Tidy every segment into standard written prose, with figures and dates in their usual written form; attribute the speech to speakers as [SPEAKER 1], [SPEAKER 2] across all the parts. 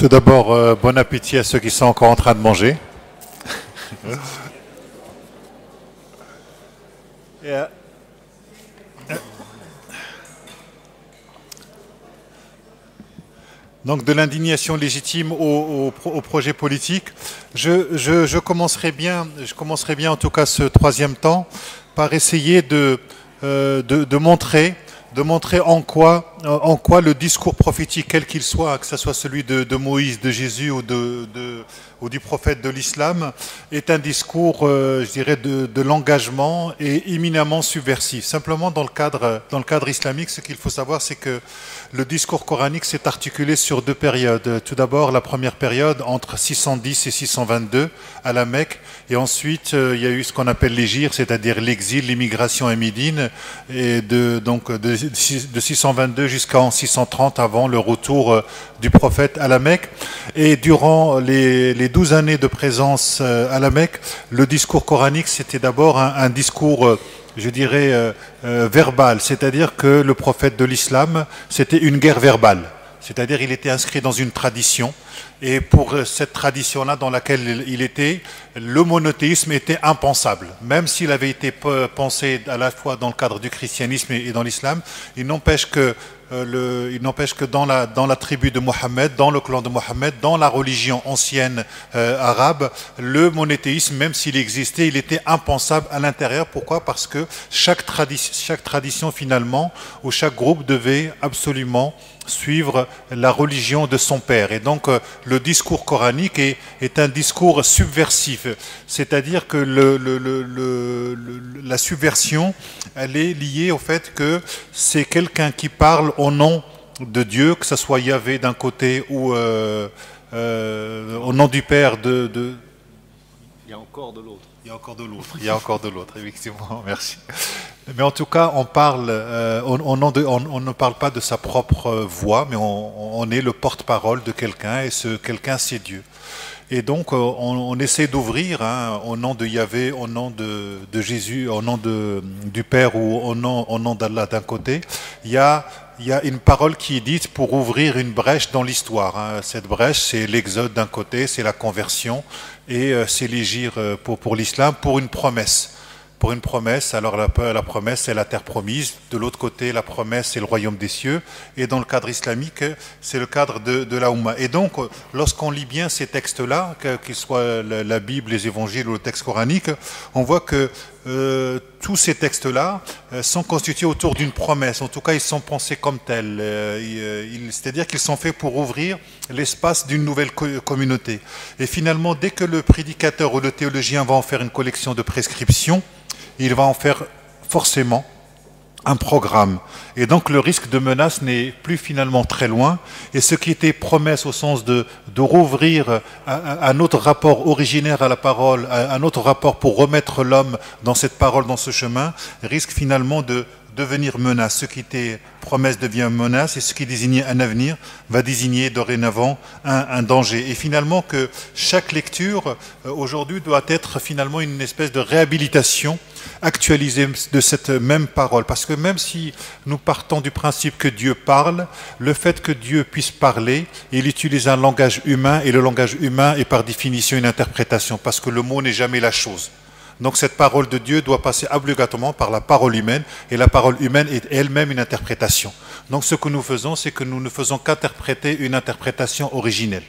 [SPEAKER 1] Tout d'abord, bon appétit à ceux qui sont encore en train de manger. Et, donc de l'indignation légitime au projet politique, je commencerai bien en tout cas ce troisième temps par essayer de montrer en quoi le discours prophétique, quel qu'il soit, que ce soit celui de Moïse, de Jésus ou du prophète de l'islam, est un discours, je dirais, de l'engagement et éminemment subversif. Simplement, dans le cadre islamique, ce qu'il faut savoir, c'est que le discours coranique s'est articulé sur deux périodes. Tout d'abord, la première période, entre 610 et 622, à la Mecque, et ensuite, il y a eu ce qu'on appelle l'hégire, c'est-à-dire l'exil, l'immigration à Médine, et de 622 jusqu'en 630 avant le retour du prophète à la Mecque. Et durant les 12 années de présence à la Mecque, le discours coranique, c'était d'abord un discours, je dirais, verbal, c'est-à-dire que le prophète de l'islam, c'était une guerre verbale. C'est-à-dire il était inscrit dans une tradition, et pour cette tradition-là dans laquelle il était, le monothéisme était impensable. Même s'il avait été pensé à la fois dans le cadre du christianisme et dans l'islam, il n'empêche que dans la tribu de Mohammed, dans le clan de Mohammed, dans la religion ancienne arabe, le monothéisme, même s'il existait, il était impensable à l'intérieur. Pourquoi? Parce que chaque tradition finalement, ou chaque groupe devait absolument suivre la religion de son père. Et donc le discours coranique est un discours subversif, c'est-à-dire que la subversion, elle est liée au fait que c'est quelqu'un qui parle au nom de Dieu, que ce soit Yahvé d'un côté ou au nom du Père de...
[SPEAKER 2] Il y a encore de l'autre.
[SPEAKER 1] Il y a encore de l'autre, effectivement, merci. Mais en tout cas, on ne parle pas de sa propre voix, mais on est le porte-parole de quelqu'un, et ce quelqu'un, c'est Dieu. Et donc, on essaie d'ouvrir, au nom de Yahvé, au nom de Jésus, au nom du Père ou au nom d'Allah d'un côté. Il y a une parole qui est dite pour ouvrir une brèche dans l'histoire. Cette brèche, c'est l'exode d'un côté, c'est la conversion, et c'est l'hégire pour l'islam, pour une promesse. Pour une promesse, alors la promesse, c'est la terre promise. De l'autre côté, la promesse, c'est le royaume des cieux. Et dans le cadre islamique, c'est le cadre de la Oumma. Et donc, lorsqu'on lit bien ces textes-là, qu'ils soient la Bible, les évangiles ou le texte coranique, on voit que tous ces textes-là sont constitués autour d'une promesse. En tout cas, ils sont pensés comme tels. C'est-à-dire qu'ils sont faits pour ouvrir l'espace d'une nouvelle communauté. Et finalement, dès que le prédicateur ou le théologien va en faire une collection de prescriptions, il va en faire forcément un programme. Et donc le risque de menace n'est plus finalement très loin. Et ce qui était promesse au sens de rouvrir un autre rapport originaire à la parole, un autre rapport pour remettre l'homme dans cette parole, dans ce chemin, risque finalement de devenir menace. Ce qui était promesse devient menace, et ce qui désignait un avenir va désigner dorénavant un danger. Et finalement que chaque lecture aujourd'hui doit être finalement une espèce de réhabilitation actualisée de cette même parole. Parce que même si nous partons du principe que Dieu parle, le fait que Dieu puisse parler, il utilise un langage humain, et le langage humain est par définition une interprétation, parce que le mot n'est jamais la chose. Donc cette parole de Dieu doit passer obligatoirement par la parole humaine, et la parole humaine est elle-même une interprétation. Donc ce que nous faisons, c'est que nous ne faisons qu'interpréter une interprétation originelle.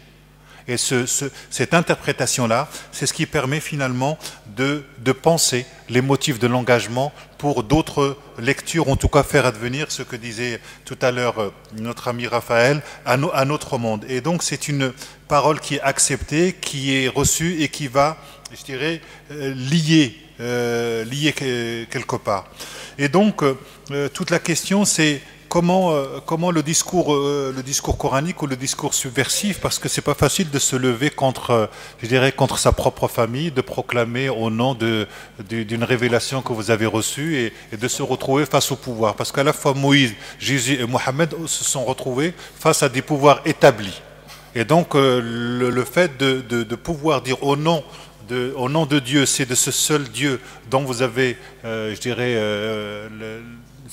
[SPEAKER 1] Et cette interprétation-là, c'est ce qui permet finalement de penser les motifs de l'engagement pour d'autres lectures, en tout cas faire advenir ce que disait tout à l'heure notre ami Raphaël, à notre monde. Et donc c'est une parole qui est acceptée, qui est reçue et qui va, je dirais, lier quelque part. Et donc toute la question, c'est comment le discours coranique ou le discours subversif, parce que c'est pas facile de se lever contre sa propre famille, de proclamer au nom d'une révélation que vous avez reçue, et de se retrouver face au pouvoir. Parce qu'à la fois Moïse, Jésus et Mohammed se sont retrouvés face à des pouvoirs établis. Et donc le fait de pouvoir dire au nom de Dieu, c'est de ce seul Dieu dont vous avez,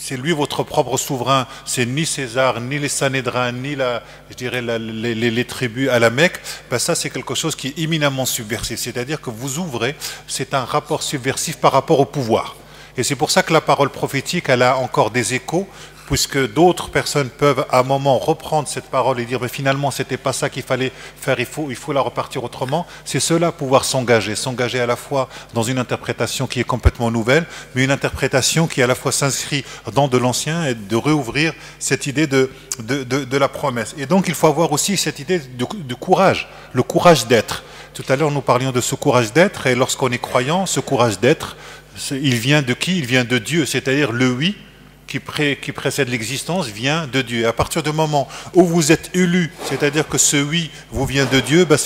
[SPEAKER 1] c'est lui votre propre souverain, c'est ni César, ni les Sanhédrins, ni je dirais les tribus à la Mecque, ben ça c'est quelque chose qui est éminemment subversif, c'est-à-dire que vous ouvrez, c'est un rapport subversif par rapport au pouvoir. Et c'est pour ça que la parole prophétique, elle a encore des échos, puisque d'autres personnes peuvent à un moment reprendre cette parole et dire mais finalement c'était pas ça qu'il fallait faire, il faut la repartir autrement. C'est cela pouvoir s'engager à la fois dans une interprétation qui est complètement nouvelle, mais une interprétation qui à la fois s'inscrit dans de l'ancien et de réouvrir cette idée de la promesse. Et donc il faut avoir aussi cette idée de courage, le courage d'être. Tout à l'heure nous parlions de ce courage d'être, et lorsqu'on est croyant, ce courage d'être, il vient de qui? Il vient de Dieu, c'est-à-dire le oui qui précède l'existence vient de Dieu. Et à partir du moment où vous êtes élu, c'est-à-dire que ce oui vous vient de Dieu, ben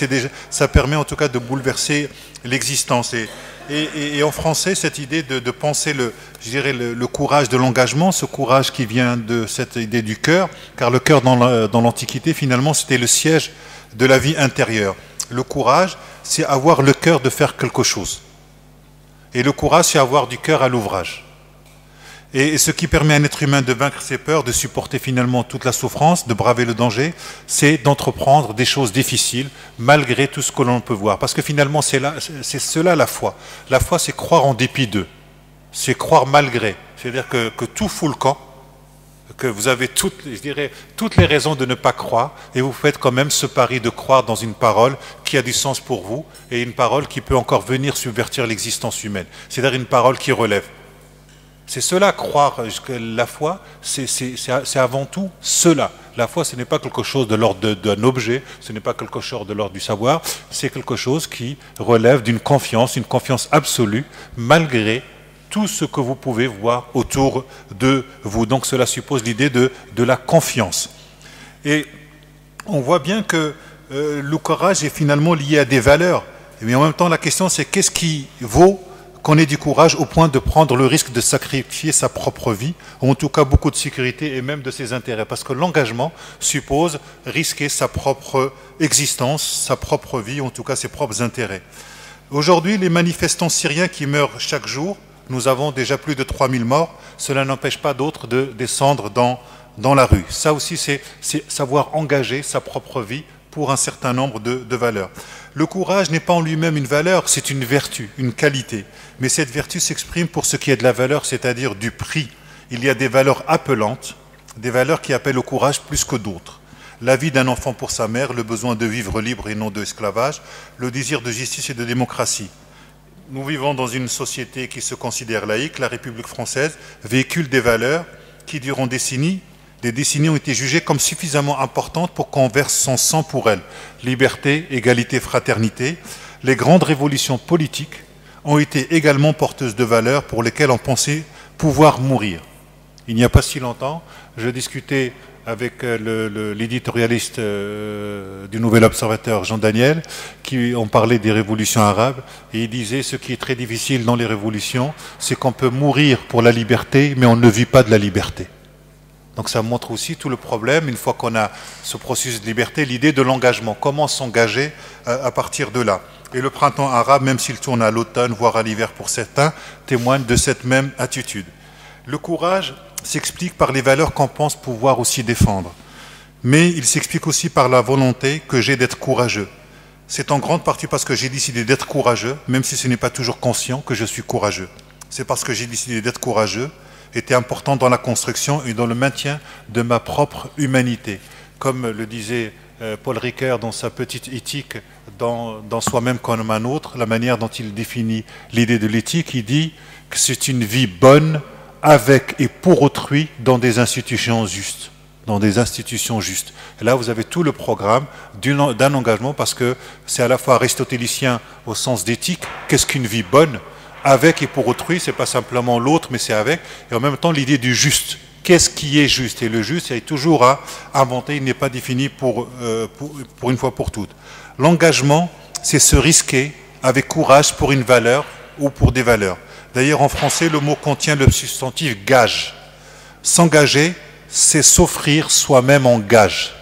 [SPEAKER 1] ça permet en tout cas de bouleverser l'existence. Et en français, cette idée de penser je dirais le courage de l'engagement, ce courage qui vient de cette idée du cœur, car le cœur dans l'Antiquité, finalement, c'était le siège de la vie intérieure. Le courage, c'est avoir le cœur de faire quelque chose. Et le courage, c'est avoir du cœur à l'ouvrage. Et ce qui permet à un être humain de vaincre ses peurs, de supporter finalement toute la souffrance, de braver le danger, c'est d'entreprendre des choses difficiles, malgré tout ce que l'on peut voir. Parce que finalement, c'est cela la foi. La foi, c'est croire en dépit d'eux. C'est croire malgré. C'est-à-dire que tout fout le camp, que vous avez toutes les raisons de ne pas croire, et vous faites quand même ce pari de croire dans une parole qui a du sens pour vous, et une parole qui peut encore venir subvertir l'existence humaine. C'est-à-dire une parole qui relève. C'est cela, croire que la foi, c'est avant tout cela. La foi, ce n'est pas quelque chose de l'ordre d'un objet, ce n'est pas quelque chose de l'ordre du savoir, c'est quelque chose qui relève d'une confiance, une confiance absolue, malgré tout ce que vous pouvez voir autour de vous. Donc cela suppose l'idée de la confiance. Et on voit bien que le courage est finalement lié à des valeurs. Mais en même temps, la question c'est qu'est-ce qui vaut qu'on ait du courage au point de prendre le risque de sacrifier sa propre vie, ou en tout cas beaucoup de sécurité et même de ses intérêts. Parce que l'engagement suppose risquer sa propre existence, sa propre vie, ou en tout cas ses propres intérêts. Aujourd'hui, les manifestants syriens qui meurent chaque jour, nous avons déjà plus de 3000 morts, cela n'empêche pas d'autres de descendre dans la rue. Ça aussi, c'est savoir engager sa propre vie pour un certain nombre de valeurs. Le courage n'est pas en lui-même une valeur, c'est une vertu, une qualité. Mais cette vertu s'exprime pour ce qui est de la valeur, c'est-à-dire du prix. Il y a des valeurs appelantes, des valeurs qui appellent au courage plus que d'autres. La vie d'un enfant pour sa mère, le besoin de vivre libre et non de esclavage, le désir de justice et de démocratie. Nous vivons dans une société qui se considère laïque. La République française véhicule des valeurs qui, durant des décennies ont été jugées comme suffisamment importantes pour qu'on verse son sang pour elles. Liberté, égalité, fraternité. Les grandes révolutions politiques ont été également porteuses de valeurs pour lesquelles on pensait pouvoir mourir. Il n'y a pas si longtemps, je discutais avec l'éditorialiste du Nouvel Observateur, Jean Daniel, qui ont parlé des révolutions arabes, et il disait ce qui est très difficile dans les révolutions, c'est qu'on peut mourir pour la liberté, mais on ne vit pas de la liberté. Donc ça montre aussi tout le problème, une fois qu'on a ce processus de liberté, l'idée de l'engagement, comment s'engager à partir de là. Et le printemps arabe, même s'il tourne à l'automne, voire à l'hiver pour certains, témoigne de cette même attitude. Le courage s'explique par les valeurs qu'on pense pouvoir aussi défendre. Mais il s'explique aussi par la volonté que j'ai d'être courageux. C'est en grande partie parce que j'ai décidé d'être courageux, même si ce n'est pas toujours conscient que je suis courageux. C'est parce que j'ai décidé d'être courageux, était important dans la construction et dans le maintien de ma propre humanité. Comme le disait Paul Ricoeur dans sa petite éthique, dans Soi-même comme un autre, la manière dont il définit l'idée de l'éthique, il dit que c'est une vie bonne avec et pour autrui dans des institutions justes. Dans des institutions justes. Et là, vous avez tout le programme d'un engagement parce que c'est à la fois aristotélicien au sens d'éthique, qu'est-ce qu'une vie bonne? Avec et pour autrui, c'est pas simplement l'autre, mais c'est avec. Et en même temps, l'idée du juste. Qu'est-ce qui est juste? Et le juste, il est toujours à inventer, il n'est pas défini pour une fois pour toutes. L'engagement, c'est se risquer avec courage pour une valeur ou pour des valeurs. D'ailleurs, en français, le mot contient le substantif gage. S'engager, c'est s'offrir soi-même en gage.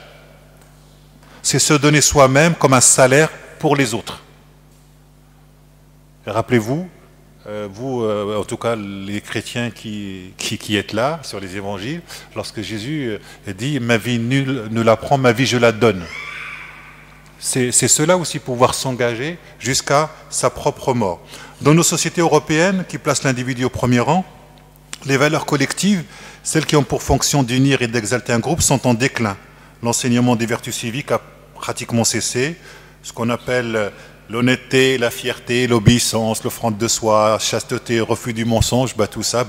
[SPEAKER 1] C'est se donner soi-même comme un salaire pour les autres. Rappelez-vous, vous, en tout cas les chrétiens qui êtes là sur les évangiles, lorsque Jésus dit « ma vie nulle ne la prend, ma vie je la donne ». C'est cela aussi, pouvoir s'engager jusqu'à sa propre mort. Dans nos sociétés européennes qui placent l'individu au premier rang, les valeurs collectives, celles qui ont pour fonction d'unir et d'exalter un groupe, sont en déclin. L'enseignement des vertus civiques a pratiquement cessé. Ce qu'on appelle l'honnêteté, la fierté, l'obéissance, l'offrande de soi, chasteté, refus du mensonge, tout ça,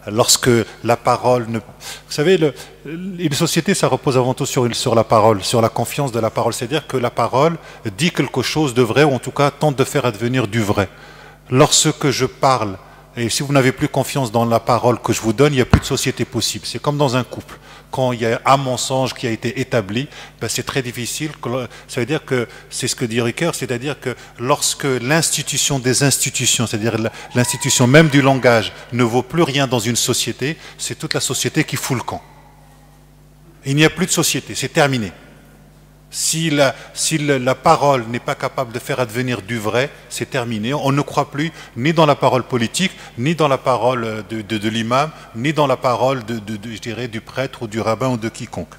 [SPEAKER 1] lorsque la parole ne... Vous savez, une société, ça repose avant tout sur la parole, sur la confiance de la parole. C'est-à-dire que la parole dit quelque chose de vrai, ou en tout cas tente de faire advenir du vrai. Lorsque je parle, et si vous n'avez plus confiance dans la parole que je vous donne, il n'y a plus de société possible. C'est comme dans un couple. Quand il y a un mensonge qui a été établi, c'est très difficile. Ça veut dire que, c'est ce que dit Ricoeur, c'est-à-dire que lorsque l'institution des institutions, c'est-à-dire l'institution même du langage, ne vaut plus rien dans une société, c'est toute la société qui fout le camp. Il n'y a plus de société, c'est terminé. Si la parole n'est pas capable de faire advenir du vrai, c'est terminé. On ne croit plus ni dans la parole politique, ni dans la parole de l'imam, ni dans la parole je dirais, du prêtre ou du rabbin ou de quiconque.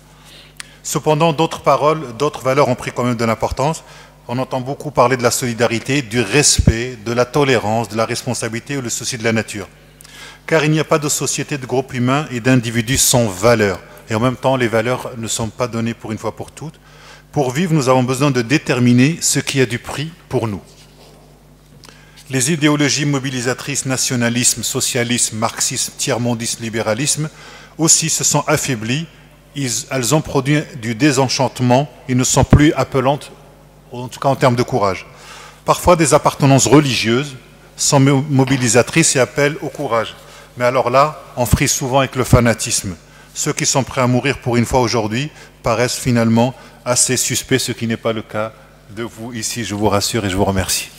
[SPEAKER 1] Cependant, d'autres paroles, d'autres valeurs ont pris quand même de l'importance. On entend beaucoup parler de la solidarité, du respect, de la tolérance, de la responsabilité ou le souci de la nature. Car il n'y a pas de société, de groupe humain et d'individus sans valeurs. Et en même temps, les valeurs ne sont pas données pour une fois pour toutes. Pour vivre, nous avons besoin de déterminer ce qui a du prix pour nous. Les idéologies mobilisatrices, nationalisme, socialisme, marxisme, tiers-mondisme, libéralisme, aussi se sont affaiblies. Elles ont produit du désenchantement et ne sont plus appelantes, en tout cas en termes de courage. Parfois, des appartenances religieuses sont mobilisatrices et appellent au courage. Mais alors là, on frise souvent avec le fanatisme. Ceux qui sont prêts à mourir pour une fois aujourd'hui paraissent finalement assez suspects, ce qui n'est pas le cas de vous ici, je vous rassure et je vous remercie.